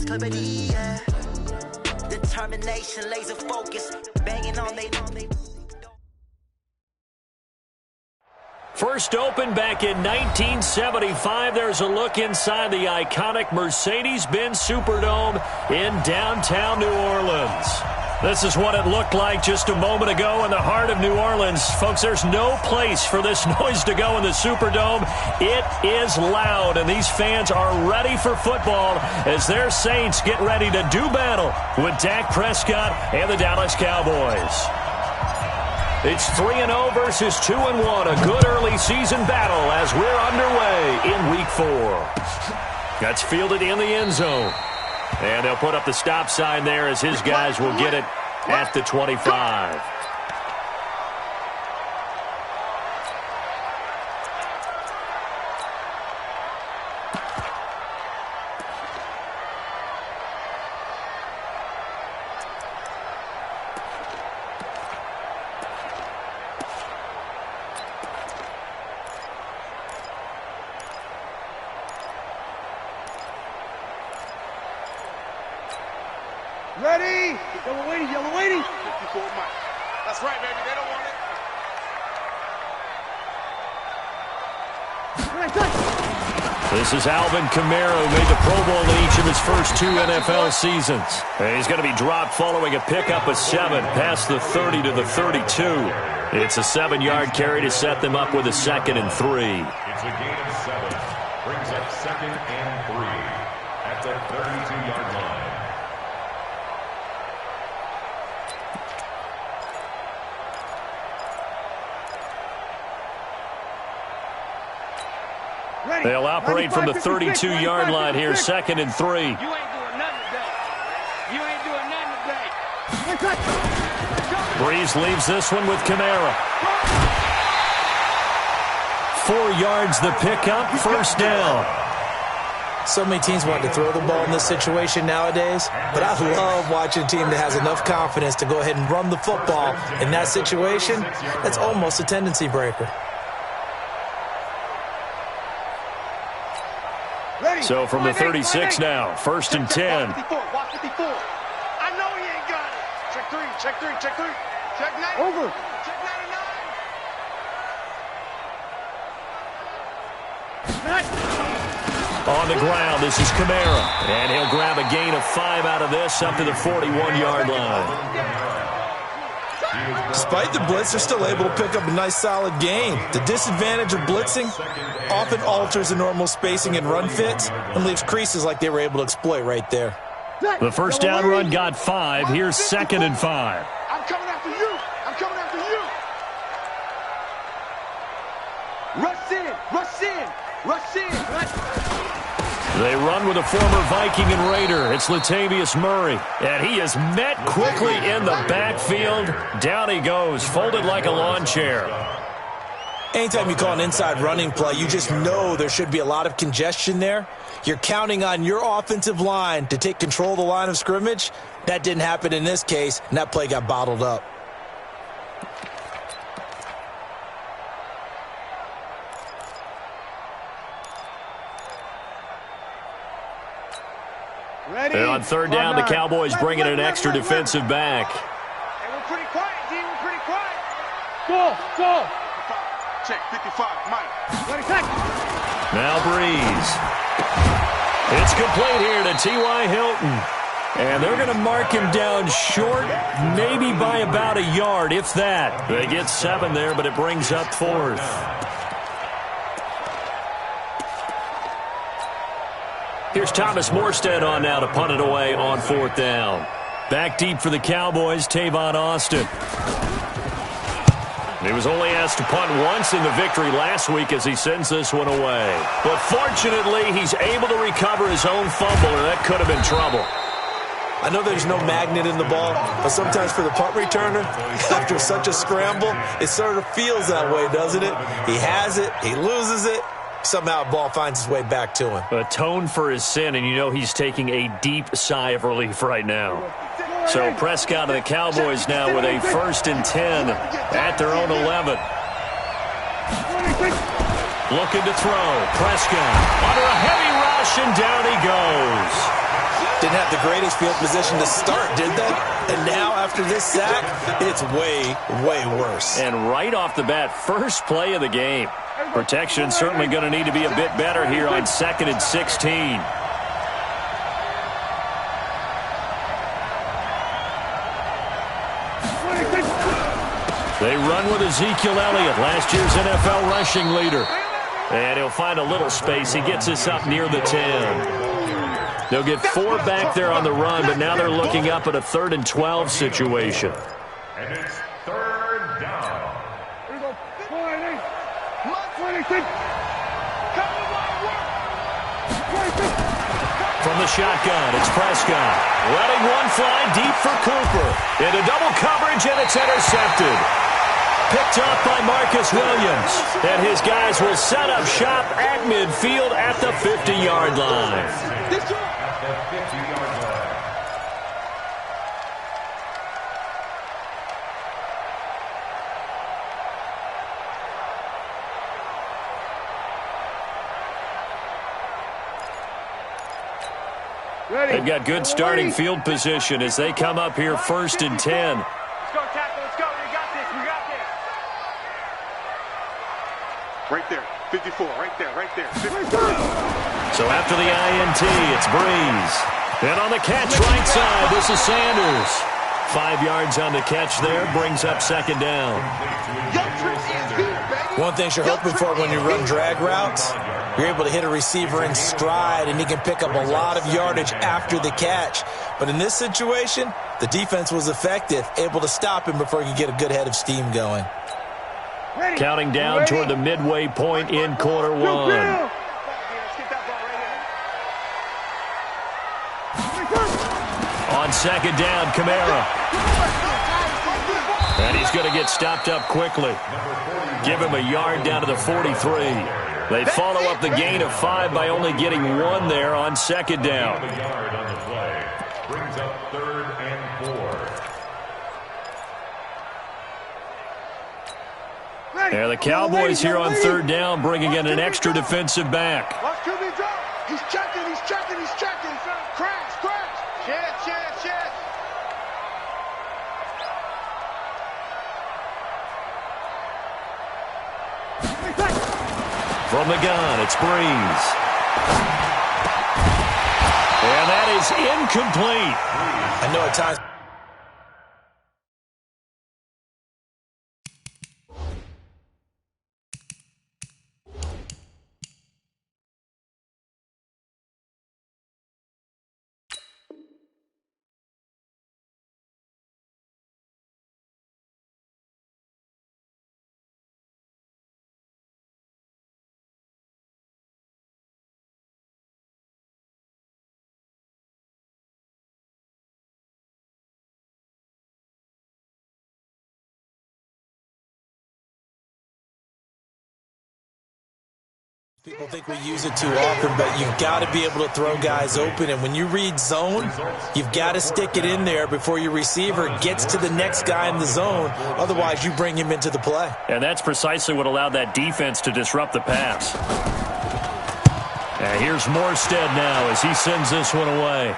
clarity, yeah. Determination, laser focus, banging on they. First opened back in 1975. There's a look inside the iconic Mercedes-Benz Superdome in downtown New Orleans. This is what it looked like just a moment ago in the heart of New Orleans. Folks, there's no place for this noise to go in the Superdome. It is loud, and these fans are ready for football as their Saints get ready to do battle with Dak Prescott and the Dallas Cowboys. It's 3-0 versus 2-1, a good early season battle as we're underway in Week 4. That's fielded in the end zone. And they'll put up the stop sign there as his guys will get it at the 25. Ready? Yellow waiting, yellow waiting. 54 Mike. That's right, baby. They don't want it. This is Alvin Kamara, who made the Pro Bowl in each of his first 2 NFL seasons. And he's going to be dropped following a pickup of 7 past the 30 to the 32. It's a 7-yard carry to set them up with a 2nd and 3. It's a gain of 7. Brings up 2nd and 3 at the 32-yard line. They'll operate from the 32-yard line here, 2nd and 3. You ain't doing nothing today. You ain't doing nothing today. Breeze leaves this one with Kamara. 4 yards the pickup, first down. So many teams want to throw the ball in this situation nowadays, but I love watching a team that has enough confidence to go ahead and run the football. In that situation, that's almost a tendency breaker. So from the 36 now, 1st and 10. Watch 54. I know he ain't got it. Check 3, check 3, check 3. Check 9. Over. Check 99. On the ground, this is Kamara. And he'll grab a gain of 5 out of this up to the 41-yard line. Despite the blitz, they're still able to pick up a nice solid gain. The disadvantage of blitzing often alters the normal spacing and run fits and leaves creases like they were able to exploit right there. The first down run got 5. Here's 2nd and 5. I'm coming after you. I'm coming after you. Rush in. Rush in. Rush in. They run with a former Viking and Raider. It's Latavius Murray. And he is met quickly in the backfield. Down he goes, folded like a lawn chair. Anytime you call an inside running play, you just know there should be a lot of congestion there. You're counting on your offensive line to take control of the line of scrimmage. That didn't happen in this case, and that play got bottled up. And on 3rd down, the Cowboys bring in an extra defensive back. Hey, we're pretty quiet, D. We're pretty quiet. Go. Check 55, Mike. Now Breeze. It's complete here to T.Y. Hilton. And they're going to mark him down short, maybe by about a yard, if that. They get 7 there, but it brings up 4th. Here's Thomas Morstead on now to punt it away on 4th down. Back deep for the Cowboys, Tavon Austin. He was only asked to punt once in the victory last week as he sends this one away. But fortunately, he's able to recover his own fumble, or that could have been trouble. I know there's no magnet in the ball, but sometimes for the punt returner, after such a scramble, it sort of feels that way, doesn't it? He has it, he loses it, somehow the ball finds its way back to him. Atone for his sin, and you know he's taking a deep sigh of relief right now. So Prescott and the Cowboys now with a 1st and 10 at their own 11. Looking to throw. Prescott under a heavy rush, and down he goes. Didn't have have the greatest field position to start, did they? And now, after this sack, it's way, way worse. And right off the bat, first play of the game. Protection certainly going to need to be a bit better here on 2nd and 16. They run with Ezekiel Elliott, last year's NFL rushing leader. And he'll find a little space. He gets us up near the 10. They'll get 4 back there on the run, but now they're looking up at a 3rd and 12 situation. And it's 3rd down. From the shotgun, it's Prescott. Letting one fly deep for Cooper. Into double coverage, and it's intercepted. Picked off by Marcus Williams. And his guys will set up shop at midfield at the 50-yard line. At the 50-yard line. They've got good starting field position as they come up here 1st and 10. Let's go, tackle. Let's go. We got this. We got this. Right there. 54. Right there. Right there. 54. So after the INT, it's Breeze. And on the catch right side, this is Sanders. 5 yards on the catch there, brings up 2nd down. One thing you're hoping for when you run drag routes, you're able to hit a receiver in stride, and he can pick up a lot of yardage after the catch. But in this situation, the defense was effective, able to stop him before he could get a good head of steam going. Counting down toward the midway point in quarter 1. On 2nd down, Kamara. And he's going to get stopped up quickly. Give him a yard down to the 43. They follow up the gain of 5 by only getting 1 there on 2nd down. A yard on the play. Brings up 3rd and 4. Yeah, the Cowboys here on 3rd down, bringing in an extra defensive back. Watch QB drop. He's checking. He's checking. He's checking. Crash. Crash. Chance. From the gun, it's Breeze. And that is incomplete. I know at times. People think we use it too often, but you've got to be able to throw guys open. And when you read zone, you've got to stick it in there before your receiver gets to the next guy in the zone. Otherwise, you bring him into the play. And that's precisely what allowed that defense to disrupt the pass. And here's Morstead now as he sends this one away.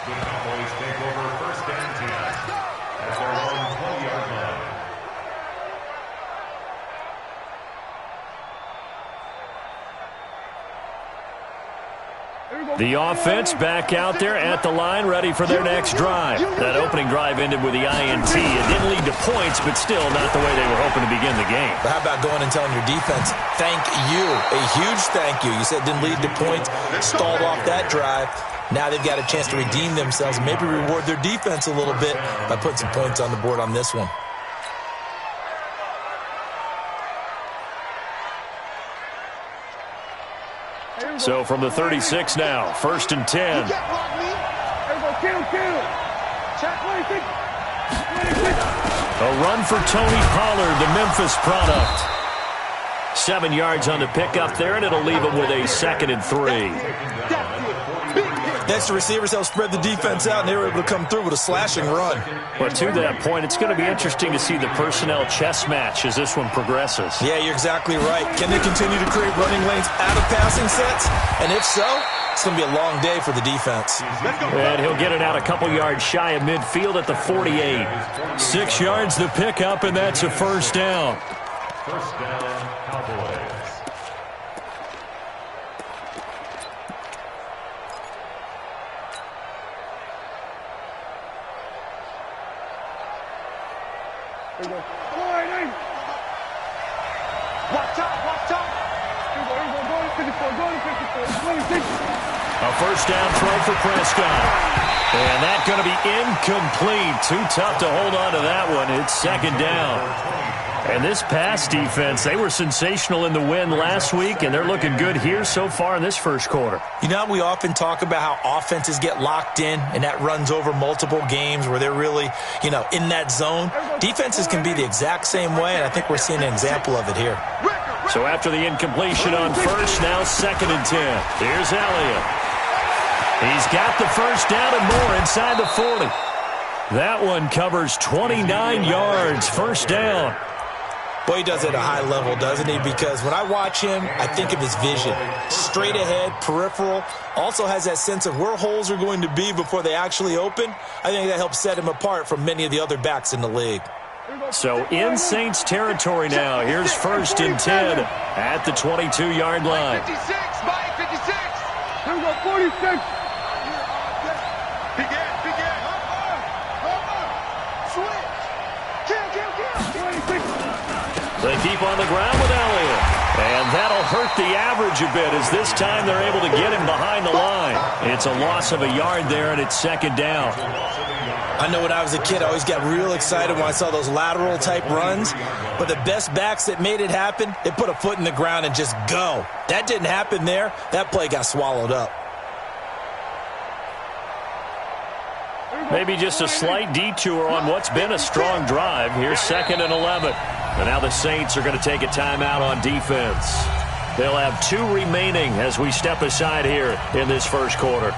The Cowboys take over 1st and 10 at their own 20-yard line. The offense back out there at the line, ready for their next drive. That opening drive ended with the INT. It didn't lead to points, but still not the way they were hoping to begin the game. But how about going and telling your defense, thank you, a huge thank you. You said it didn't lead to points, stalled off that drive. Now they've got a chance to redeem themselves, maybe reward their defense a little bit by putting some points on the board on this one. So from the 36 now, 1st and 10. A run for Tony Pollard, the Memphis product. 7 yards on the pickup there, and it'll leave him with a 2nd and 3. Next, the receivers helped spread the defense out, and they were able to come through with a slashing run. But to that point, it's going to be interesting to see the personnel chess match as this one progresses. Yeah, you're exactly right. Can they continue to create running lanes out of passing sets? And if so, It's going to be a long day for the defense. And he'll get it out a couple yards shy of midfield at the 48. 6 yards the pickup, and that's a first down. First down, Cowboys. There you go. Come on, hey. Watch out, watch out. Here you go, go to 54, go to 54, 26. A first down throw for Prescott. And that's going to be incomplete. Too tough to hold on to that one. It's second down. And this pass defense, they were sensational in the win last week, and they're looking good here so far in this first quarter. You know, we often talk about how offenses get locked in, and that runs over multiple games where they're really, in that zone. Defenses can be the exact same way, and I think we're seeing an example of it here. So after the incompletion on first, now 2nd and 10. Here's Elliott. He's got the first down and more inside the 40. That one covers 29 yards, first down. Boy, he does it at a high level, doesn't he? Because when I watch him, I think of his vision. Straight ahead, peripheral. Also has that sense of where holes are going to be before they actually open. I think that helps set him apart from many of the other backs in the league. So in Saints territory now. Here's 1st and 10 at the 22-yard line. 56, by 56. Here we go, 46. Begin. Switch. Kill. 26. They keep on the ground with Elliott. And that'll hurt the average a bit as this time they're able to get him behind the line. It's a loss of a yard there, and it's second down. I know when I was a kid, I always got real excited when I saw those lateral-type runs. But the best backs that made it happen, they put a foot in the ground and just go. That didn't happen there. That play got swallowed up. Maybe just a slight detour on what's been a strong drive. Here's 2nd and 11. And now the Saints are going to take a timeout on defense. They'll have 2 remaining as we step aside here in this first quarter.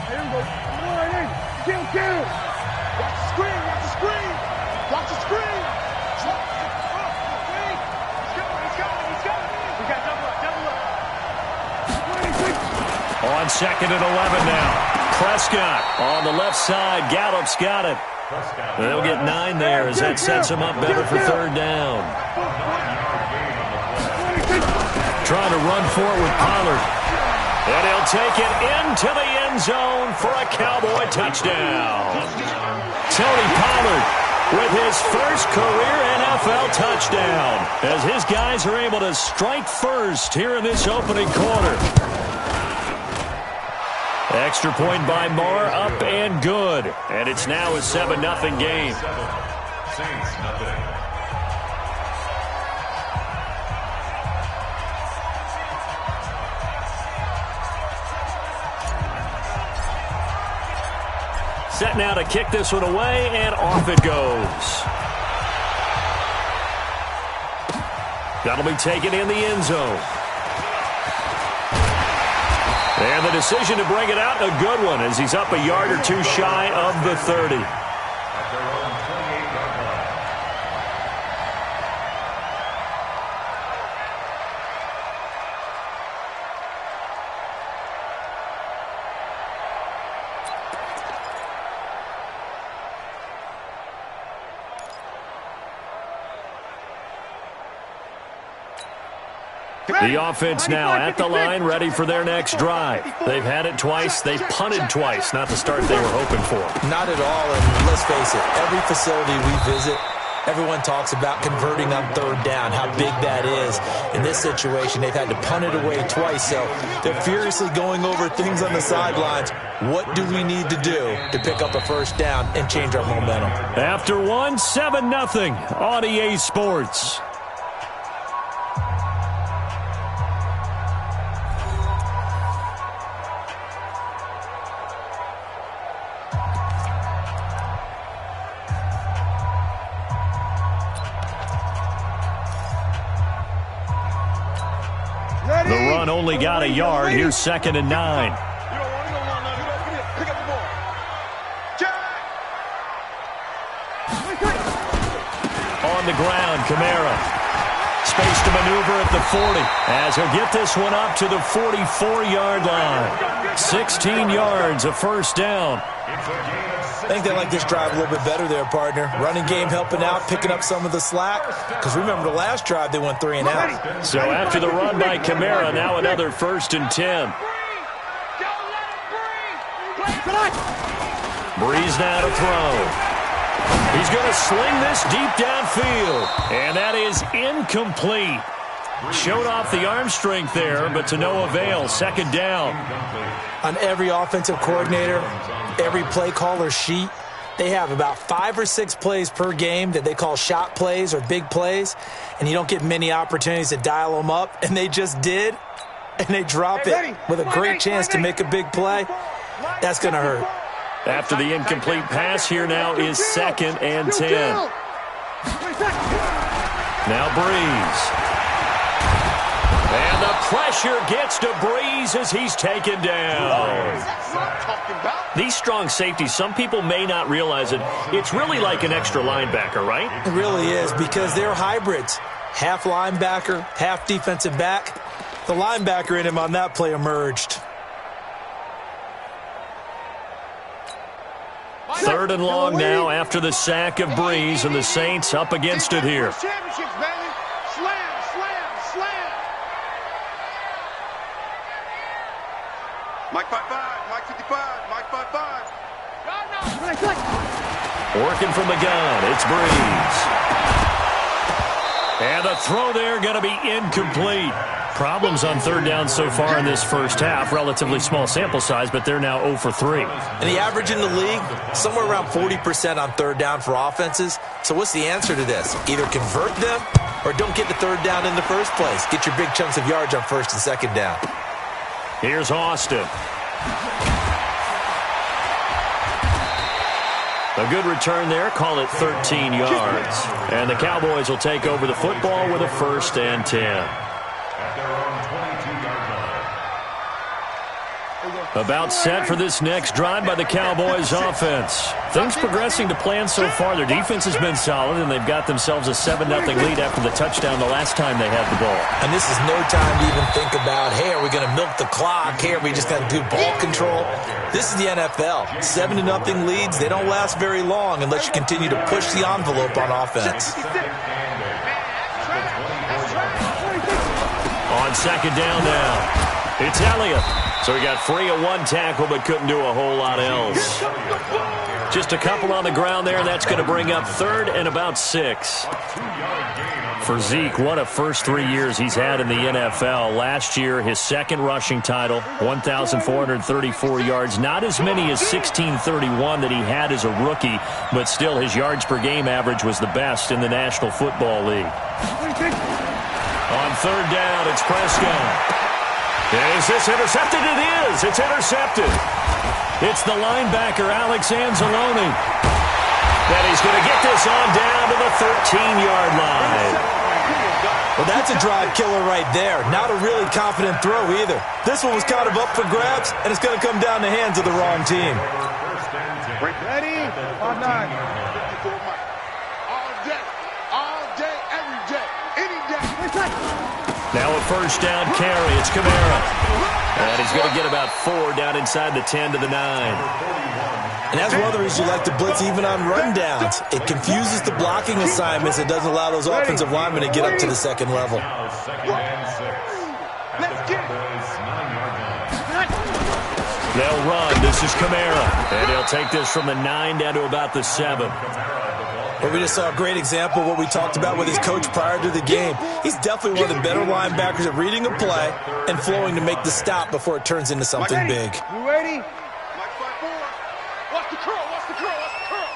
Here we go. Come on, hey. Kill. Watch the screen. Watch the screen. We got double up. 26. On 2nd and 11 now. Prescott on the left side. Gallup's got it. They'll get 9 there as that sets him up better for 3rd down. Trying to run for it with Pollard. And he'll take it into the end zone for a Cowboy touchdown. Tony Pollard with his first career NFL touchdown as his guys are able to strike first here in this opening quarter. Extra point by Marr, up and good. And it's now a 7-0 game. Saints, nothing. Set now to kick this one away, and off it goes. That'll be taken in the end zone. And the decision to bring it out, a good one, as he's up a yard or 2 shy of the 30. At their own 28-yard line. The offense now at the line, ready for their next drive. They've had it twice. They've punted twice. Not the start they were hoping for. Not at all, and let's face it, every facility we visit, everyone talks about converting on 3rd down, how big that is. In this situation, they've had to punt it away twice, so they're furiously going over things on the sidelines. What do we need to do to pick up a first down and change our momentum? After one, 7-0 on EA Sports. The run only got a yard. Here's 2nd and 9. You don't want to go run now. Give me pick up the ball. Jack! the ground. Kamara. Space to maneuver at the 40 as he'll get this one up to the 44-yard line. 16 yards, a first down. I think they like this drive a little bit better there, partner. Running game helping out, picking up some of the slack. Because remember the last drive, they went 3 and out. So after the run by Kamara, now another 1st and 10. Breeze now to throw. He's going to sling this deep downfield. And that is incomplete. Showed off the arm strength there, but to no avail. 2nd down. On every offensive coordinator, every play caller sheet, they have about 5 or 6 plays per game that they call shot plays or big plays, and you don't get many opportunities to dial them up, and they just did, and they drop it with a great chance to make a big play. That's going to hurt. After the incomplete pass, here now is 2nd and 10. Now Breeze. And the pressure gets to Breeze as he's taken down. These strong safeties, some people may not realize it. It's really like an extra linebacker, right? It really is, because they're hybrids. Half linebacker, half defensive back. The linebacker in him on that play emerged. 3rd and long now after the sack of Breeze, and the Saints up against it here. Mike 5-5, Mike 55, Mike 5-5. Working from the gun, it's Breeze. And the throw there going to be incomplete. Problems on 3rd down so far in this first half. Relatively small sample size, but they're now 0 for 3. And the average in the league, somewhere around 40% on 3rd down for offenses. So what's the answer to this? Either convert them or don't get the 3rd down in the first place. Get your big chunks of yards on 1st and 2nd down. Here's Austin. A good return there. Call it 13 yards. And the Cowboys will take over the football with a 1st and 10. About set for this next drive by the Cowboys offense. Things progressing to plan so far. Their defense has been solid, and they've got themselves a 7-0 lead after the touchdown the last time they had the ball. And this is no time to even think about, hey, are we going to milk the clock? Hey, are we just going to do ball control? This is the NFL. 7-0 leads, they don't last very long unless you continue to push the envelope on offense. On 2nd down now, it's Elliott. So he got free of 1 tackle, but couldn't do a whole lot else. Just a couple on the ground there, and that's going to bring up 3rd and about 6. For Zeke, what a first 3 years he's had in the NFL. Last year, his 2nd rushing title, 1,434 yards. Not as many as 1,631 that he had as a rookie, but still his yards per game average was the best in the National Football League. On 3rd down, it's Prescott. Is this intercepted? It is. It's intercepted. It's the linebacker, Alex Anzalone. That he's going to get this on down to the 13-yard line. Well, that's a drive killer right there. Not a really confident throw either. This one was kind of up for grabs, and it's going to come down the hands of the wrong team. Ready? On 9. All day, every day, any day. Now a 1st down carry. It's Kamara. And he's going to get about 4 down inside the 10 to the 9. And that's one of the reasons you like to blitz even on run downs. It confuses the blocking assignments. It doesn't allow those offensive linemen to get up to the 2nd level. They'll run. This is Kamara. And he'll take this from the 9 down to about the 7. Well, we just saw a great example of what we talked about with his coach prior to the game. He's definitely one of the better linebackers at reading a play and flowing to make the stop before it turns into something big. You ready? Mike 5-4. Watch the curl, watch the curl, watch the curl.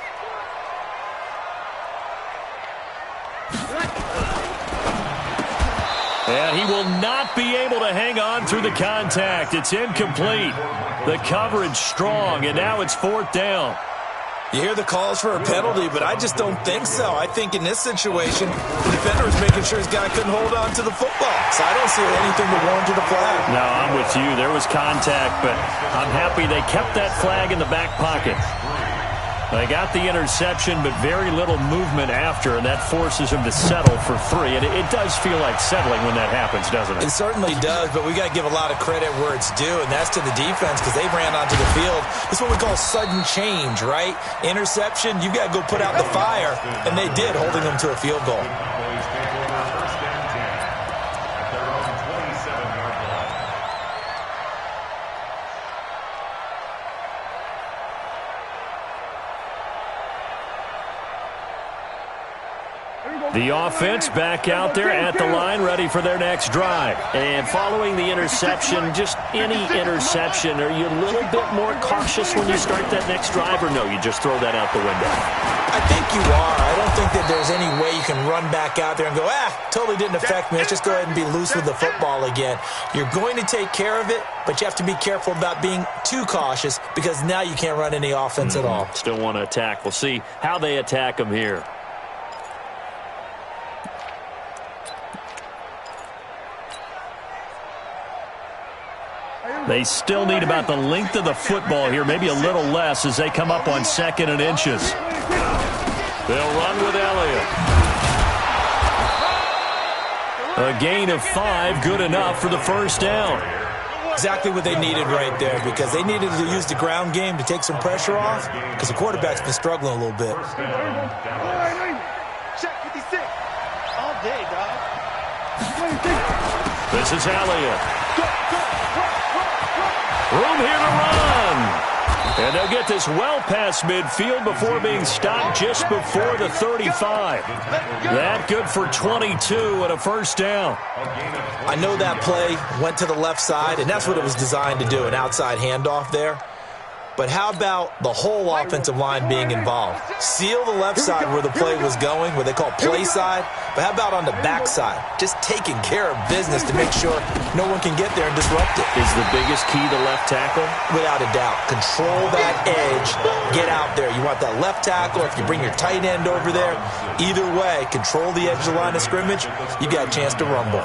And he will not be able to hang on through the contact. It's incomplete. The coverage strong, and now it's 4th down. You hear the calls for a penalty, but I just don't think so. I think in this situation, the defender was making sure his guy couldn't hold on to the football. So I don't see anything that warranted a flag. No, I'm with you. There was contact, but I'm happy they kept that flag in the back pocket. They got the interception, but very little movement after, and that forces him to settle for 3. And it does feel like settling when that happens, doesn't it? It certainly does, but we got to give a lot of credit where it's due, and that's to the defense because they ran onto the field. It's what we call sudden change, right? Interception, you got to go put out the fire, and they did, holding them to a field goal. The offense back out there at the line, ready for their next drive. And following the interception, just any interception, are you a little bit more cautious when you start that next drive, or no, you just throw that out the window? I think you are. I don't think that there's any way you can run back out there and go, totally didn't affect me. Let's just go ahead and be loose with the football again. You're going to take care of it, but you have to be careful about being too cautious because now you can't run any offense at all. Still want to attack. We'll see how they attack them here. They still need about the length of the football here, maybe a little less as they come up on 2nd and inches. They'll run with Elliott. A gain of 5, good enough for the first down. Exactly what they needed right there because they needed to use the ground game to take some pressure off because the quarterback's been struggling a little bit. Check 56. All day, dog. This is Elliott. Room here to run. And they'll get this well past midfield before being stopped just before the 35. That good for 22 and a first down. I know that play went to the left side, and that's what it was designed to do, an outside handoff there. But how about the whole offensive line being involved? Seal the left side where the play was going, what they call play side. But how about on the back side? Just taking care of business to make sure no one can get there and disrupt it. Is the biggest key to left tackle? Without a doubt. Control that edge. Get out there. You want that left tackle, or if you bring your tight end over there, either way, control the edge of the line of scrimmage, you got a chance to rumble.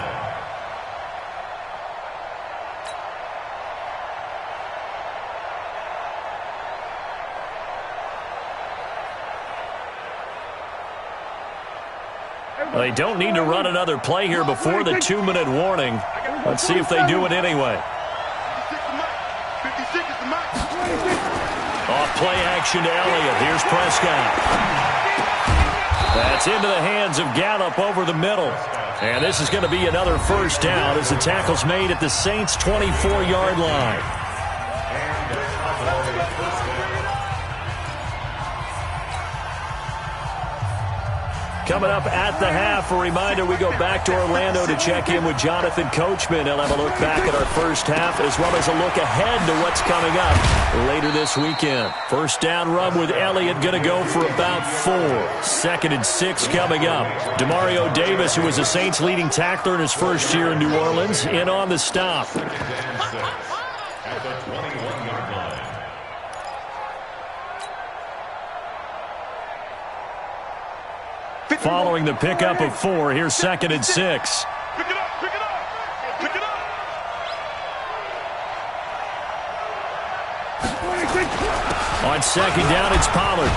They don't need to run another play here before the 2-minute warning. Let's see if they do it anyway. Off play action to Elliott. Here's Prescott. That's into the hands of Gallup over the middle. And this is going to be another first down as the tackle's made at the Saints' 24-yard line. Coming up at the half, a reminder, we go back to Orlando to check in with Jonathan Coachman. He'll have a look back at our first half as well as a look ahead to what's coming up later this weekend. First down run with Elliott going to go for about 4. 2nd and 6 coming up. Demario Davis, who was the Saints' leading tackler in his first year in New Orleans, in on the stop. At the 21-yard line. Following the pickup of 4, here's 2nd and 6. Pick it up, pick it up, pick it up. On 2nd down, it's Pollard.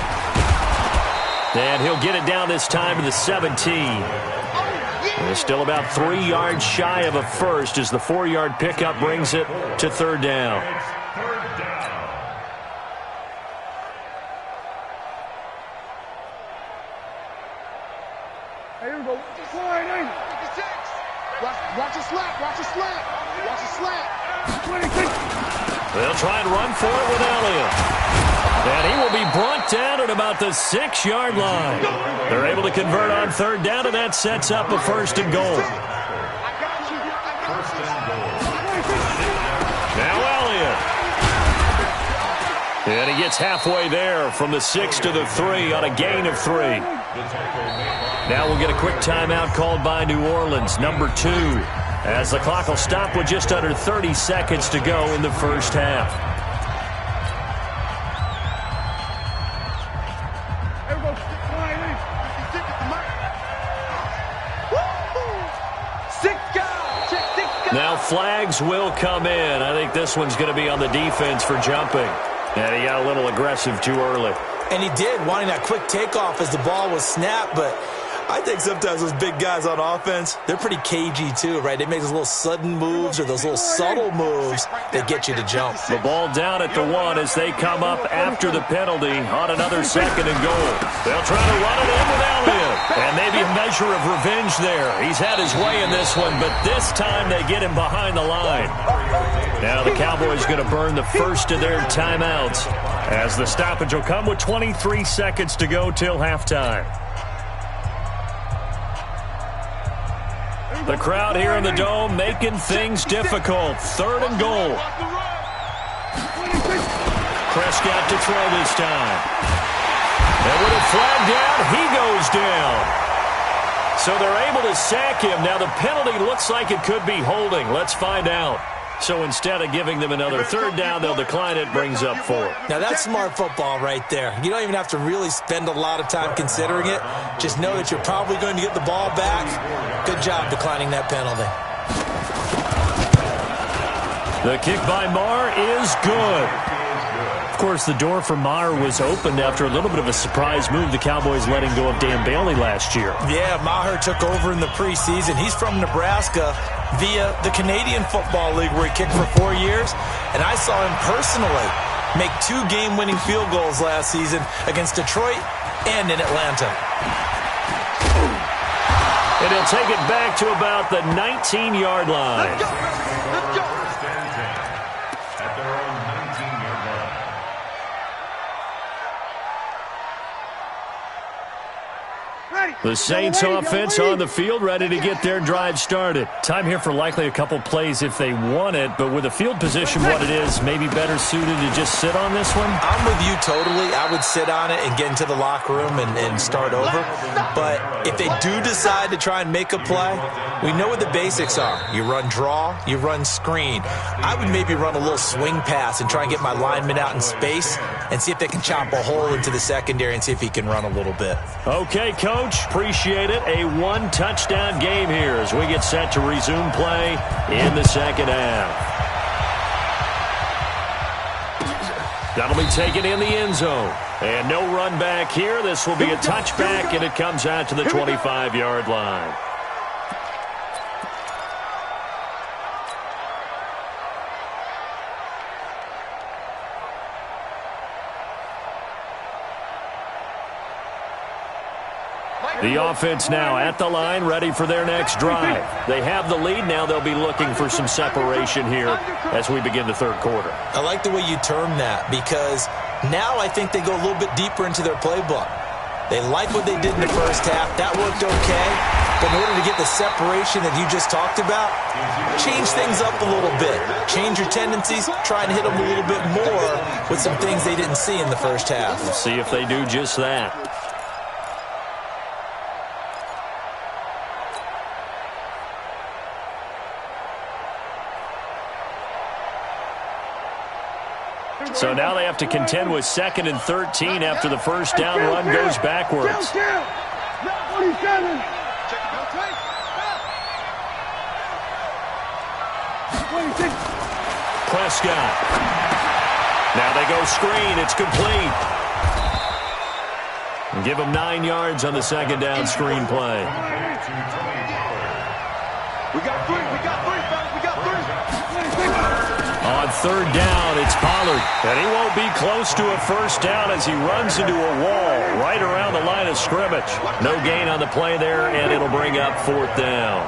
And he'll get it down this time to the 17. They're still about 3 yards shy of a first as the 4-yard pickup brings it to 3rd down. Here we go. Watch a slap, watch a slap, watch a slap. They'll try and run for it with Elliott. And he will be brought down at about the 6-yard line. They're able to convert on 3rd down, and that sets up a 1st and goal. Now Elliott. And he gets halfway there from the 6 to the 3 on a gain of 3. Now we'll get a quick timeout called by New Orleans, number 2, as the clock will stop with just under 30 seconds to go in the first half. Now flags will come in. I think this one's going to be on the defense for jumping. And he got a little aggressive too early. And he did, wanting that quick takeoff as the ball was snapped, but I think sometimes those big guys on offense, they're pretty cagey too, right? They make those little sudden moves or those little subtle moves that get you to jump. The ball down at the 1 as they come up after the penalty on another 2nd and goal. They'll try to run it in with Elliott. And maybe a measure of revenge there. He's had his way in this one, but this time they get him behind the line. Now the Cowboys going to burn the first of their timeouts as the stoppage will come with 23 seconds to go till halftime. The crowd here in the Dome making things difficult. 3rd and goal. Prescott to throw this time. And with a flag down, he goes down. So they're able to sack him. Now the penalty looks like it could be holding. Let's find out. So instead of giving them another 3rd down, they'll decline it. Brings up 4. Now that's smart football right there. You don't even have to really spend a lot of time considering it. Just know that you're probably going to get the ball back. Good job declining that penalty. The kick by Maher is good. Of course, the door for Maher was opened after a little bit of a surprise move. The Cowboys letting go of Dan Bailey last year. Yeah, Maher took over in the preseason. He's from Nebraska via the Canadian Football League where he kicked for 4 years. And I saw him personally make 2 game-winning field goals last season against Detroit and in Atlanta. And he'll take it back to about the 19-yard line. Let's go. Let's go. At their own 19-yard line. The Saints offense on the field, ready to get their drive started. Time here for likely a couple plays if they want it, but with the field position what it is, maybe better suited to just sit on this one? I'm with you totally. I would sit on it and get into the locker room and start over. But if they do decide to try and make a play, we know what the basics are. You run draw, you run screen. I would maybe run a little swing pass and try and get my lineman out in space and see if they can chop a hole into the secondary and see if he can run a little bit. Okay, Coach. Appreciate it. A 1-touchdown game here as we get set to resume play in the second half. That'll be taken in the end zone. And no run back here. This will be a touchback, and it comes out to the 25-yard line. The offense now at the line, ready for their next drive. They have the lead. Now they'll be looking for some separation here as we begin the third quarter. I like the way you term that because now I think they go a little bit deeper into their playbook. They like what they did in the first half. That worked okay. But in order to get the separation that you just talked about, change things up a little bit. Change your tendencies. Try and hit them a little bit more with some things they didn't see in the first half. We'll see if they do just that. So now they have to contend with 2nd and 13 after the first down run goes backwards. Prescott. Now they go screen. It's complete. And give them 9 yards on the second down screen play. We got 3. We got 3, fellas. We got 3. On third down, it's Pollard. And he won't be close to a first down as he runs into a wall right around the line of scrimmage. No gain on the play there, and it'll bring up 4th down.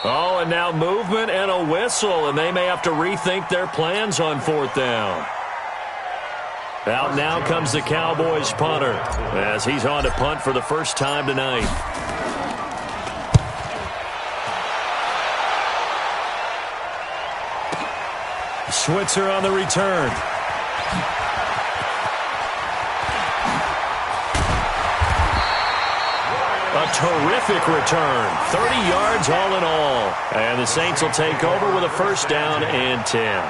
Oh, and now movement and a whistle, and they may have to rethink their plans on 4th down. Out now comes the Cowboys punter as he's on to punt for the first time tonight. Switzer on the return. A terrific return. 30 yards all in all. And the Saints will take over with a first down and 10.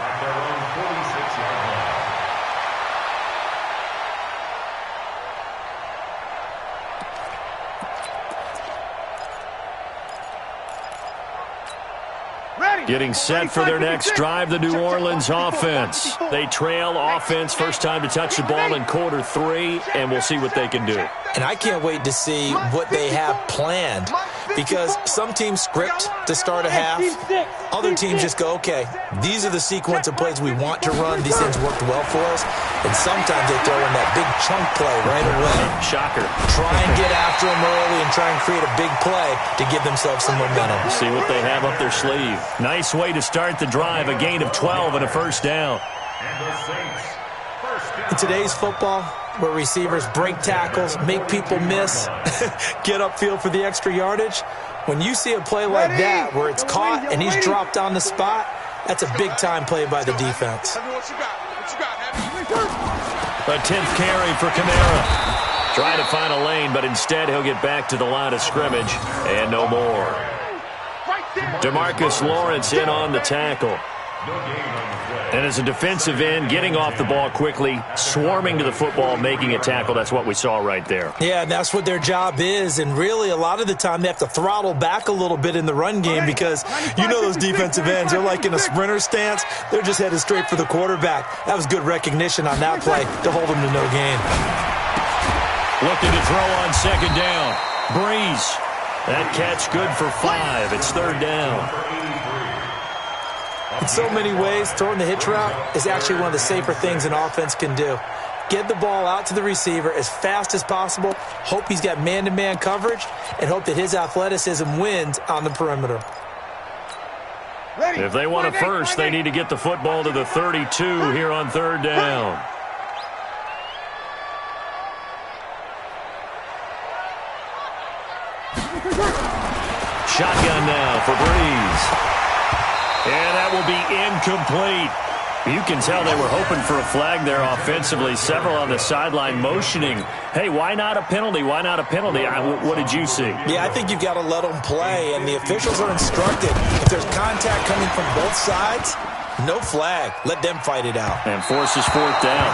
Getting set for their next drive, the New Orleans offense. They trail offense, first time to touch the ball in quarter 3, and we'll see what they can do. And I can't wait to see what they have planned, because some teams script to start a half. Other teams just go, okay, these are the sequence of plays we want to run. These things worked well for us. And sometimes they throw in that big chunk play right away. Shocker. Try and get after them early and try and create a big play to give themselves some momentum. See what they have up their sleeve. Nice way to start the drive, a gain of 12 and a first down. In today's football, where receivers break tackles, make people miss, get upfield for the extra yardage, when you see a play like that where it's caught and he's dropped on the spot, that's a big-time play by the defense. A 10th carry for Kamara. Trying to find a lane, but instead he'll get back to the line of scrimmage, and no more. DeMarcus Lawrence in on the tackle. And as a defensive end, getting off the ball quickly, swarming to the football, making a tackle, that's what we saw right there. Yeah, and that's what their job is, and really a lot of the time they have to throttle back a little bit in the run game, because you know those defensive ends, they're like in a sprinter stance, they're just headed straight for the quarterback. That was good recognition on that play to hold them to no gain. Looking to throw on second down. Breeze. That catch good for 5. It's third down. In so many ways, throwing the hitch route is actually one of the safer things an offense can do. Get the ball out to the receiver as fast as possible, hope he's got man-to-man coverage, and hope that his athleticism wins on the perimeter. If they want a first, they need to get the football to the 32 here on third down. Shotgun now for Breeze. And that will be incomplete. You can tell they were hoping for a flag there offensively. Several on the sideline motioning. Hey, why not a penalty? Why not a penalty? What did you see? Yeah, I think you've got to let them play, and the officials are instructed. If there's contact coming from both sides, no flag. Let them fight it out. And forces fourth down.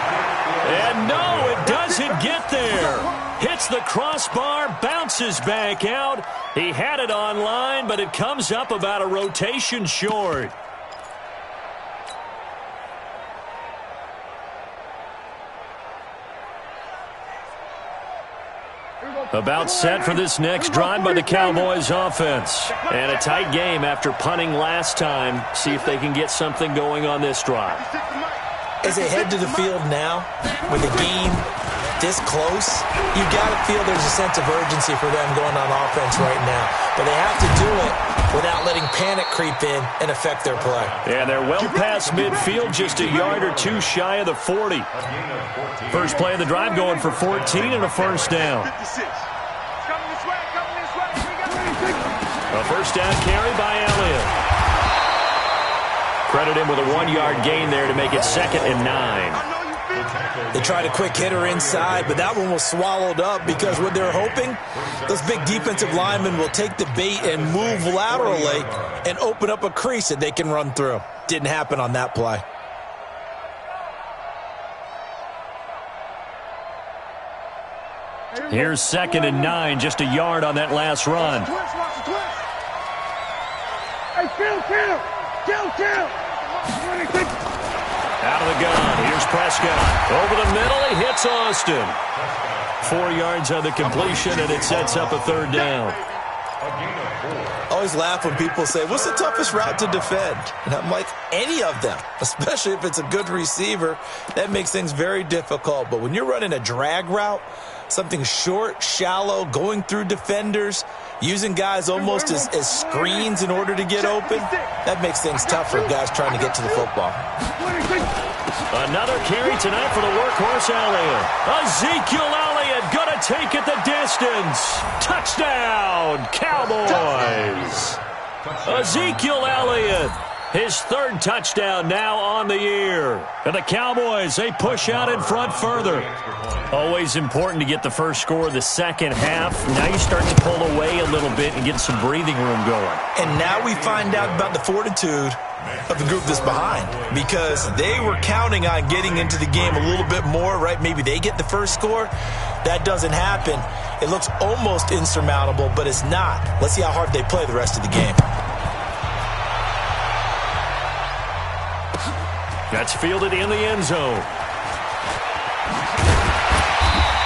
And no, it doesn't get there. Hits the crossbar, bounces back out. He had it on line, but it comes up about a rotation short. About set for this next drive by the Cowboys offense. And a tight game after punting last time. See if they can get something going on this drive. As they head to the field now, with the game this close, you've got to feel there's a sense of urgency for them going on offense right now. But they have to do it without letting panic creep in and affect their play. And they're well past midfield, just a yard or two shy of the 40. First play of the drive going for 14 and a first down. A first down carry by Elliott. Credit him with a 1-yard gain there to make it 2nd and 9. They tried a quick hitter inside, but that one was swallowed up because what they're hoping, those big defensive linemen will take the bait and move laterally and open up a crease that they can run through. Didn't happen on that play. Here's 2nd and 9, just a yard on that last run. Hey, kill. Out of the gun, here's Prescott. Over the middle, he hits Austin. 4 yards on the completion, and it sets up a third down. I always laugh when people say, what's the toughest route to defend? And I'm like, any of them, especially if it's a good receiver. That makes things very difficult. But when you're running a drag route, something short, shallow, going through defenders, using guys almost as screens in order to get open, that makes things tough for guys trying to get to the football. Another carry tonight for the workhorse Elliott. Ezekiel Elliott going to take it the distance. Touchdown, Cowboys. Ezekiel Elliott, his 3rd touchdown now on the year. And the Cowboys, they push out in front further. Always important to get the first score of the second half. Now you start to pull away a little bit and get some breathing room going. And now we find out about the fortitude of the group that's behind, because they were counting on getting into the game a little bit more, right? Maybe they get the first score. That doesn't happen. It looks almost insurmountable, but it's not. Let's see how hard they play the rest of the game. That's fielded in the end zone.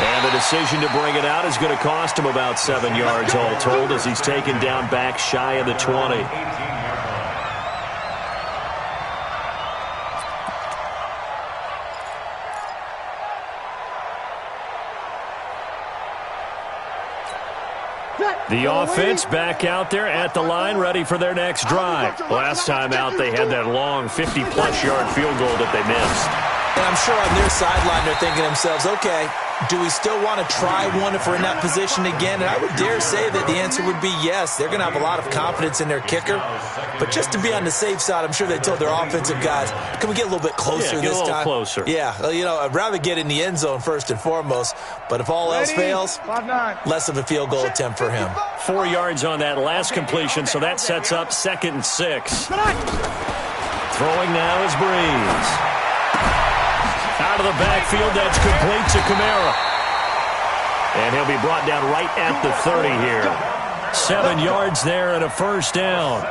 And the decision to bring it out is going to cost him about 7 yards all told as he's taken down back shy of the 20. The offense back out there at the line, ready for their next drive. Last time out, they had that long 50-plus yard field goal that they missed. And I'm sure on their sideline they're thinking to themselves, okay, do we still want to try one if we're in that position again? And I would dare say that the answer would be yes. They're going to have a lot of confidence in their kicker. But just to be on the safe side, I'm sure they told their offensive guys, can we get a little bit closer this time? Get a little closer. Yeah, you know, I'd rather get in the end zone first and foremost. But if all else fails, less of a field goal attempt for him. 4 yards on that last completion, so that sets up 2nd and 6. Throwing now is Breeze. Out of the backfield, that's complete to Kamara. And he'll be brought down right at the 30 here. 7 yards there and a first down.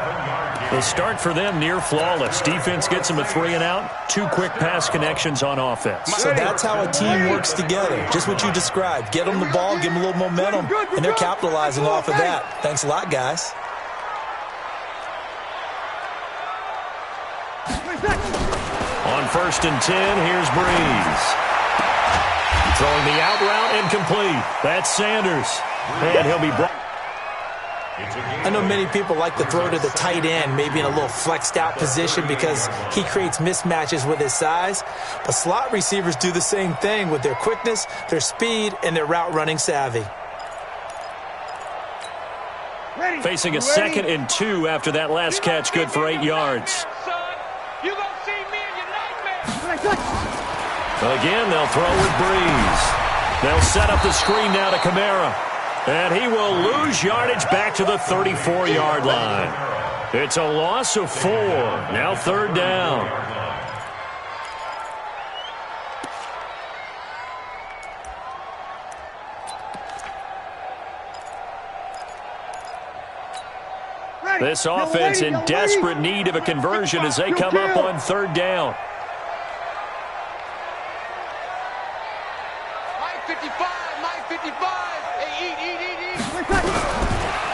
The start for them near flawless. Defense gets them a 3 and out. 2 quick pass connections on offense. So that's how a team works together. Just what you described. Get them the ball, give them a little momentum, and they're capitalizing off of that. Thanks a lot, guys. On 1st and 10, here's Breeze. Throwing the out route incomplete. That's Sanders. And he'll be brought. I know many people like to throw to the tight end, maybe in a little flexed out position because he creates mismatches with his size. But slot receivers do the same thing with their quickness, their speed, and their route running savvy. Facing a 2nd and 2 after that last catch, good for 8 yards. Again, they'll throw with Breeze. They'll set up the screen now to Kamara. And he will lose yardage back to the 34-yard line. It's a loss of 4. Now 3rd down. This offense in desperate need of a conversion as they come up on 3rd down.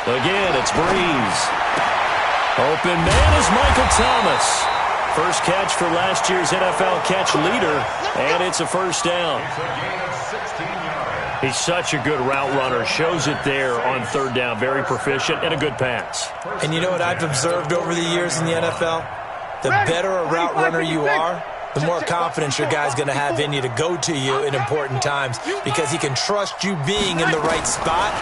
Again, it's Breeze. Open man is Michael Thomas. First catch for last year's NFL catch leader, and it's a first down. He's such a good route runner. Shows it there on 3rd down. Very proficient and a good pass. And you know what I've observed over the years in the NFL? The better a route runner you are, the more confidence your guy's going to have in you to go to you in important times because he can trust you being in the right spot,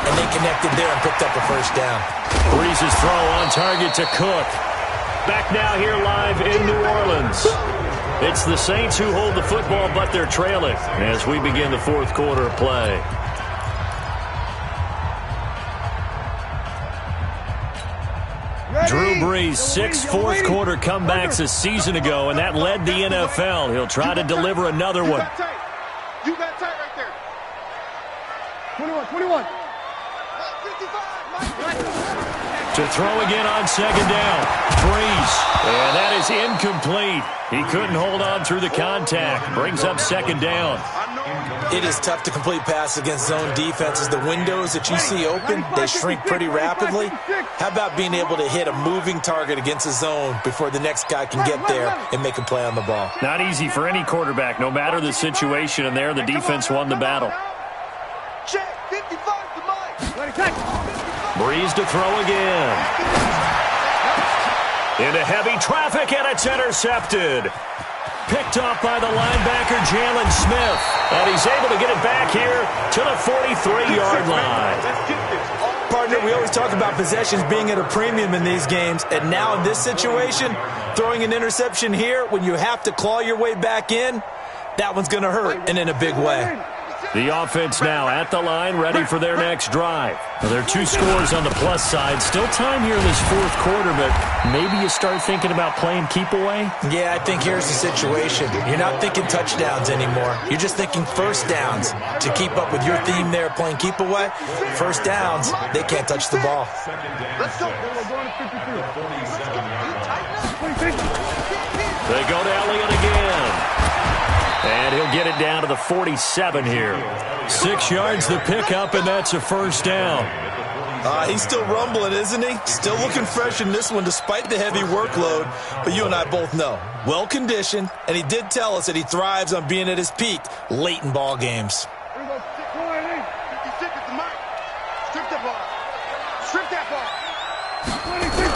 and they connected there and picked up a first down. Breeze's throw on target to Cook. Back now here live in New Orleans. It's the Saints who hold the football, but they're trailing as we begin the 4th quarter of play. Drew Brees, 6 fourth-quarter comebacks a season ago, and that led the NFL. He'll try to deliver another one. You got tight right there. 21. To throw again on 2nd down. Brees. And that is incomplete. He couldn't hold on through the contact. Brings up 2nd down. It is tough to complete passes against zone defenses. The windows that you see open, they shrink pretty rapidly. How about being able to hit a moving target against a zone before the next guy can get there and make a play on the ball? Not easy for any quarterback, no matter the situation, and there the defense won the battle. Check, 55 to Mike. Breeze to throw again. Into heavy traffic, and it's intercepted. Picked off by the linebacker, Jalen Smith. And he's able to get it back here to the 43-yard line. Partner, we always talk about possessions being at a premium in these games. And now in this situation, throwing an interception here when you have to claw your way back in, that one's going to hurt, and in a big way. The offense now at the line, ready for their next drive. Well, there are 2 scores on the plus side. Still time here in this 4th quarter, but maybe you start thinking about playing keep away? Yeah, I think here's the situation. You're not thinking touchdowns anymore. You're just thinking first downs. To keep up with your theme there, playing keep away, first downs, they can't touch the ball. Let's go. They go to Elliott again. And he'll get it down to the 47 here. 6 yards the pickup, and that's a first down. He's still rumbling, isn't he? Still looking fresh in this one despite the heavy workload. But you and I both know, well-conditioned, and he did tell us that he thrives on being at his peak late in ball games. Here we go. 56 at the mic. Strip that ball. Strip that ball. 26.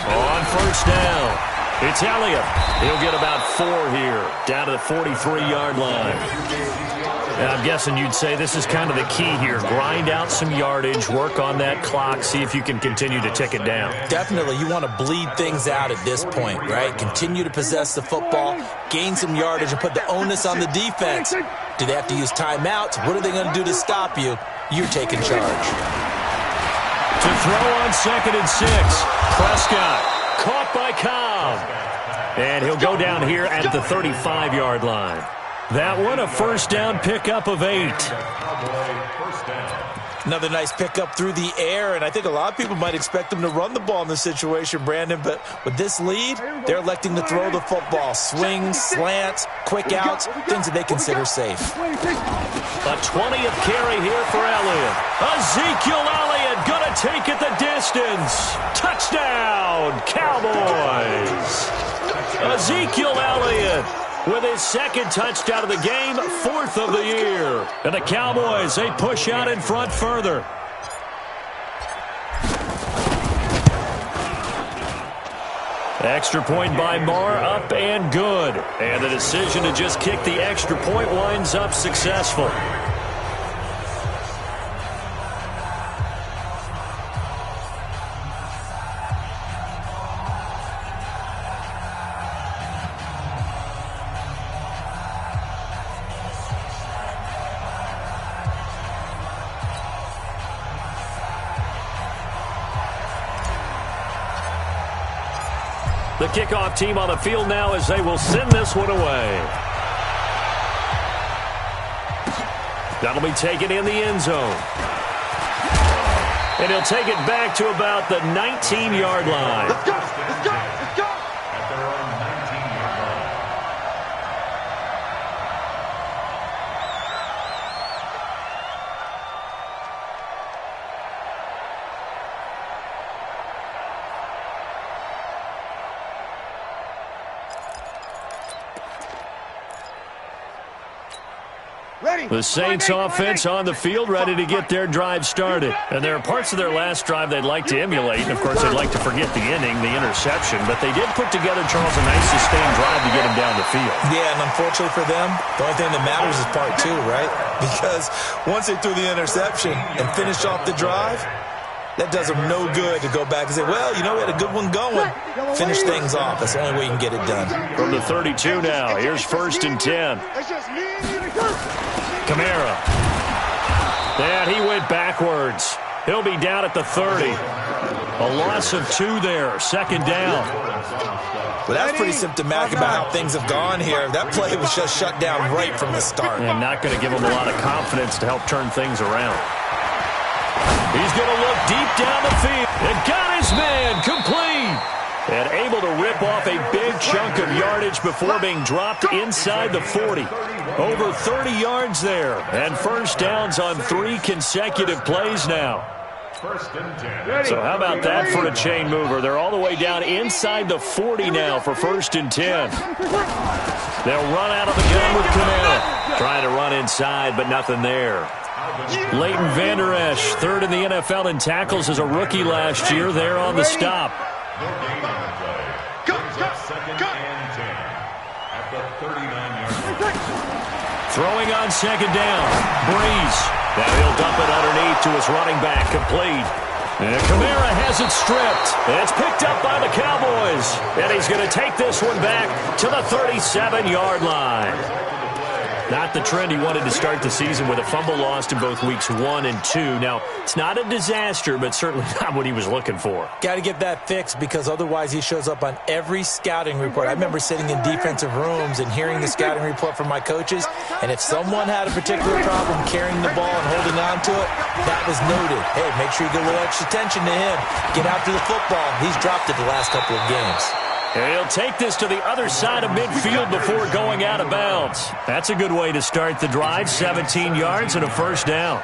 On first down, it's Elliott. He'll get about 4 here, down to the 43-yard line. And I'm guessing you'd say this is kind of the key here. Grind out some yardage, work on that clock, see if you can continue to tick it down. Definitely. You want to bleed things out at this point, right? Continue to possess the football, gain some yardage, and put the onus on the defense. Do they have to use timeouts? What are they going to do to stop you? You're taking charge. To throw on 2nd and 6. Prescott caught by Cobb. And he'll go down here at the 35-yard line. That one, a first down pickup of 8. Another nice pickup through the air, and I think a lot of people might expect them to run the ball in this situation, Brandon, but with this lead, they're electing to throw the football. Swings, slants, quick outs, things that they consider safe. A 20th carry here for Elliott. Ezekiel Elliott going to take it the distance. Touchdown, Cowboys. Ezekiel Elliott with his 2nd touchdown of the game, 4th of the year. And the Cowboys, they push out in front further. Extra point by Marr, up and good. And the decision to just kick the extra point winds up successful. The kickoff team on the field now as they will send this one away. That'll be taken in the end zone. And he'll take it back to about the 19-yard line. Let's go. Let's go. Let's go. At their own 19-yard line. Ready. The Saints offense on the field, ready to get their drive started. And there are parts of their last drive they'd like to emulate. And, of course, they'd like to forget the inning, the interception. But they did put together, Charles, a nice sustained drive to get him down the field. Yeah, and unfortunately for them, the only thing that matters is part 2, right? Because once they threw the interception and finished off the drive, that does them no good to go back and say, well, you know, we had a good one going. Finish things off. That's the only way you can get it done. From the 32 now, here's 1st and 10. It's just me and you to go. Kamara. And he went backwards. He'll be down at the 30. A loss of 2 there. 2nd down. Well, that's pretty symptomatic about how things have gone here. That play was just shut down right from the start. And not going to give him a lot of confidence to help turn things around. He's going to look deep down the field. And got his man complete. And able to rip off a big chunk of yardage before being dropped inside the 40. Over 30 yards there. And first downs on 3 consecutive plays now. 1st and 10. So how about that for a chain mover? They're all the way down inside the 40 now for 1st and 10. They'll run out of the gun with Kamara. Trying to run inside, but nothing there. Leighton Vander Esch, 3rd in the NFL in tackles as a rookie last year, there on the stop. No gain on the play. Go, Brings go, up 2nd go. and 10. At the 39-yard line. Throwing on 2nd down. Breeze. Now he'll dump it underneath to his running back, complete. And Kamara has it stripped. It's picked up by the Cowboys. And he's going to take this one back to the 37-yard line. Not the trend he wanted to start the season with a fumble lost in both weeks 1 and 2. Now, it's not a disaster, but certainly not what he was looking for. Got to get that fixed because otherwise he shows up on every scouting report. I remember sitting in defensive rooms and hearing the scouting report from my coaches, and if someone had a particular problem carrying the ball and holding on to it, that was noted. Hey, make sure you get a little extra attention to him. Get after the football. He's dropped it the last couple of games. And he'll take this to the other side of midfield before going out of bounds. That's a good way to start the drive, 17 yards and a first down.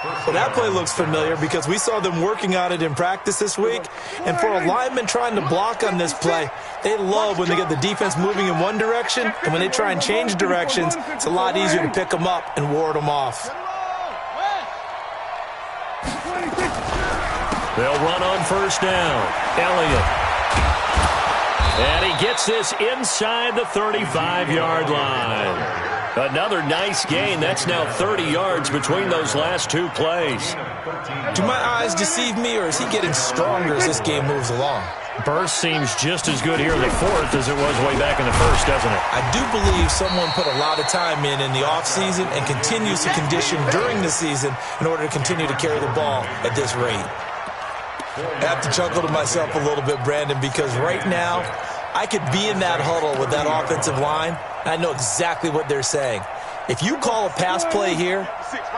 Well, that play looks familiar because we saw them working on it in practice this week. And for a lineman trying to block on this play, they love when they get the defense moving in one direction. And when they try and change directions, it's a lot easier to pick them up and ward them off. They'll run on first down. Elliott. And he gets this inside the 35-yard line. Another nice gain. That's now 30 yards between those last two plays. Do my eyes deceive me, or is he getting stronger as this game moves along? Burst seems just as good here in the fourth as it was way back in the first, doesn't it? I do believe someone put a lot of time in the offseason and continues to condition during the season in order to continue to carry the ball at this rate. I have to chuckle to myself a little bit, Brandon, because right now I could be in that huddle with that offensive line, and I know exactly what they're saying. If you call a pass play here,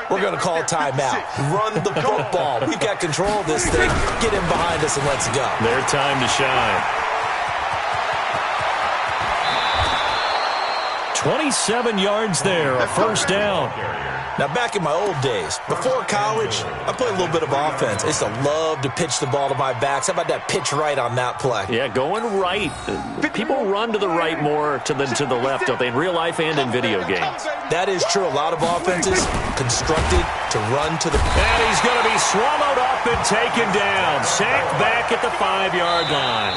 we're going to call a timeout. Run the football. We've got control of this thing. Get in behind us and let's go. Their time to shine. 27 yards there, a first down. Now, back in my old days, before college, I played a little bit of offense. I used to love to pitch the ball to my backs. How about that pitch right on that play? Yeah, going right. People run to the right more than to the left, don't they, in real life and in video games? That is true. A lot of offenses constructed to run to the... And he's going to be swallowed up and taken down. Sacked back at the 5-yard line.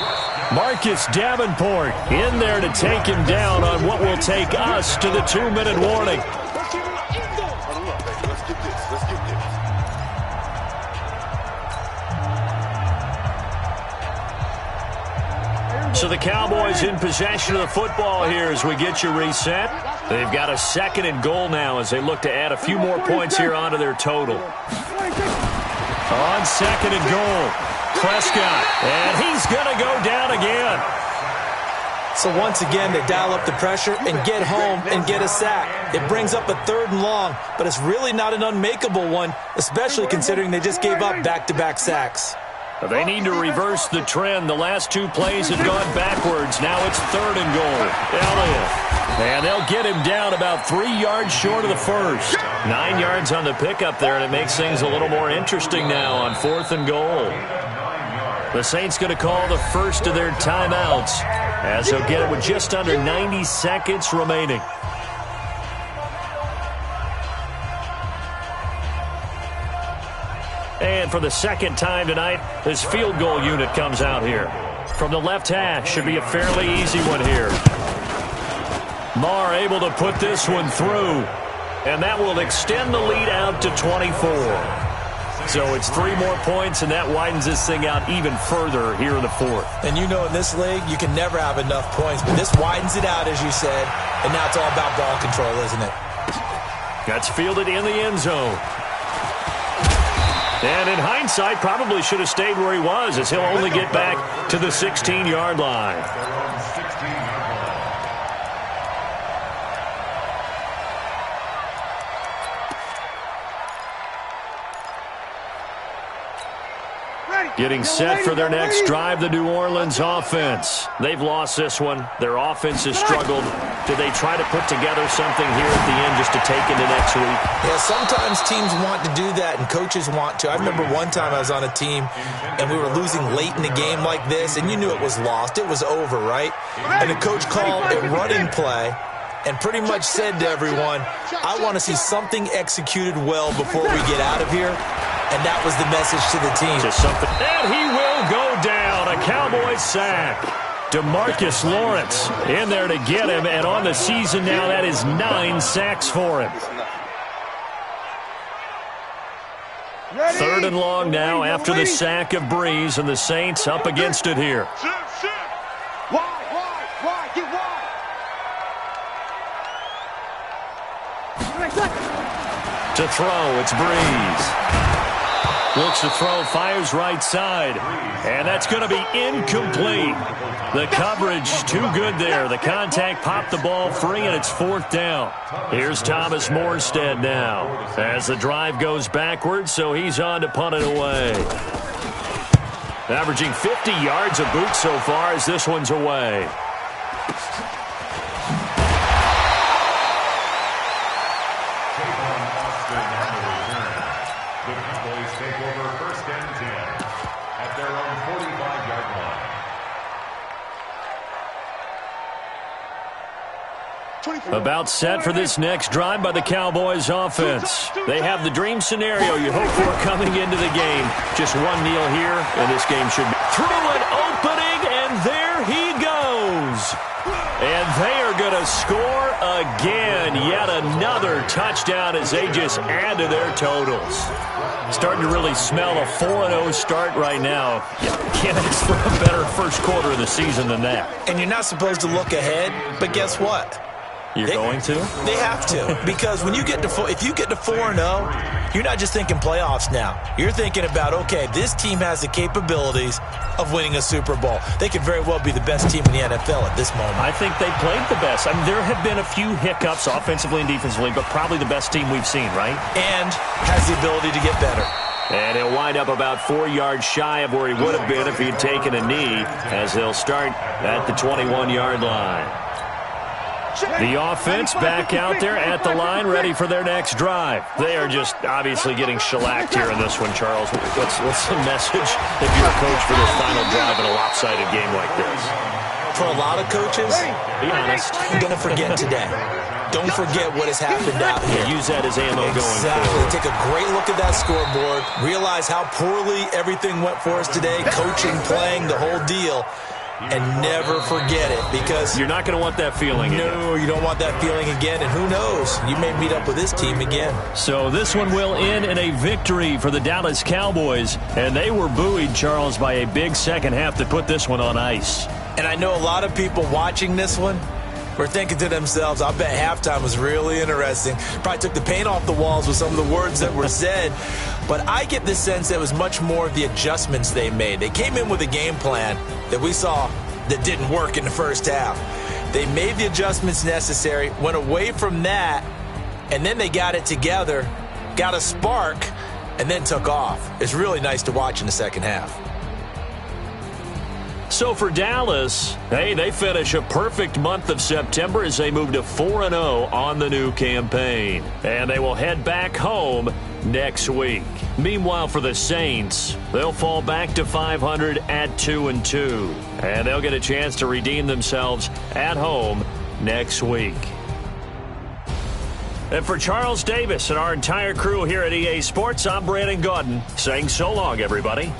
Marcus Davenport in there to take him down on what will take us to the 2-minute warning. So the Cowboys in possession of the football here as we get you reset. They've got a 2nd and goal now as they look to add a few more points here onto their total. On 2nd and goal, Prescott, and he's going to go down again. So once again, they dial up the pressure and get home and get a sack. It brings up a 3rd and long, but it's really not an unmakeable one, especially considering they just gave up back-to-back sacks. They need to reverse the trend. The last 2 plays have gone backwards. Now it's 3rd and goal. Elliott. And they'll get him down about 3 yards short of the first. 9 yards on the pickup there, and it makes things a little more interesting now on 4th and goal. The Saints going to call the first of their timeouts as they'll get it with just under 90 seconds remaining. And for the 2nd time tonight, this field goal unit comes out here. From the left hash, should be a fairly easy one here. Marr able to put this one through. And that will extend the lead out to 24. So it's 3 more points, and that widens this thing out even further here in the 4th. And you know in this league, you can never have enough points. But this widens it out, as you said. And now it's all about ball control, isn't it? That's fielded in the end zone. And in hindsight, probably should have stayed where he was, as he'll only get back to the 16-yard line. Getting set for their next drive, the New Orleans offense. They've lost this one. Their offense has struggled. Do they try to put together something here at the end just to take into next week? Yeah, sometimes teams want to do that and coaches want to. I remember one time I was on a team and we were losing late in the game like this, and you knew it was lost. It was over, right? And the coach called a running play and pretty much said to everyone, I want to see something executed well before we get out of here. And that was the message to the team. And he will go down. A Cowboys sack. DeMarcus Lawrence in there to get him. And on the season now, that is 9 sacks for him. 3rd and long now after the sack of Breeze, and the Saints up against it here. To throw, it's Breeze. Looks to throw, fires right side. And that's going to be incomplete. The coverage too good there. The contact popped the ball free, and it's 4th down. Here's Thomas Morstead now as the drive goes backwards, so he's on to punt it away. Averaging 50 yards a boot so far as this one's away. The Cowboys take over 1st and 10 at their own 45-yard line. About set for this next drive by the Cowboys offense. They have the dream scenario you hope for coming into the game. Just one kneel here, and this game should be through an opening, and there he goes. And they are going to score again. Yet another touchdown as they just add to their totals. Starting to really smell a 4-0 start right now. You can't ask for a better first quarter of the season than that. And you're not supposed to look ahead, but guess what? You're going to? They have to, because when you get to if you get to 4-0, you're not just thinking playoffs now. You're thinking about, okay, this team has the capabilities of winning a Super Bowl. They could very well be the best team in the NFL at this moment. I think they played the best. I mean, there have been a few hiccups offensively and defensively, but probably the best team we've seen, right? And has the ability to get better. And he'll wind up about 4 yards shy of where he would have been if he had taken a knee, as they'll start at the 21-yard line. The offense back out there at the line, ready for their next drive. They are just obviously getting shellacked here in this one, Charles. What's the message if you're a coach for this final drive in a lopsided game like this? For a lot of coaches, Be honest. I'm going to forget today. Don't forget what has happened out here. Use that as ammo going Exactly. forward. Take a great look at that scoreboard. Realize how poorly everything went for us today. Coaching, playing, the whole deal. And never forget it, because You're not going to want that feeling again. no, you don't want that feeling again. And who knows? You may meet up with this team again. So this one will end in a victory for the Dallas Cowboys. And they were buoyed, Charles, by a big second half to put this one on ice. And I know a lot of people watching this one were thinking to themselves, I bet halftime was really interesting. Probably took the paint off the walls with some of the words that were said. But I get the sense that it was much more of the adjustments they made. They came in with a game plan that we saw that didn't work in the first half. They made the adjustments necessary, went away from that, and then they got it together, got a spark, and then took off. It's really nice to watch in the second half. So for Dallas, hey, they finish a perfect month of September as they move to 4-0 on the new campaign. And they will head back home next week. Meanwhile, for the Saints, they'll fall back to 500 at 2-2. And they'll get a chance to redeem themselves at home next week. And for Charles Davis and our entire crew here at EA Sports, I'm Brandon Gaudin saying so long, everybody.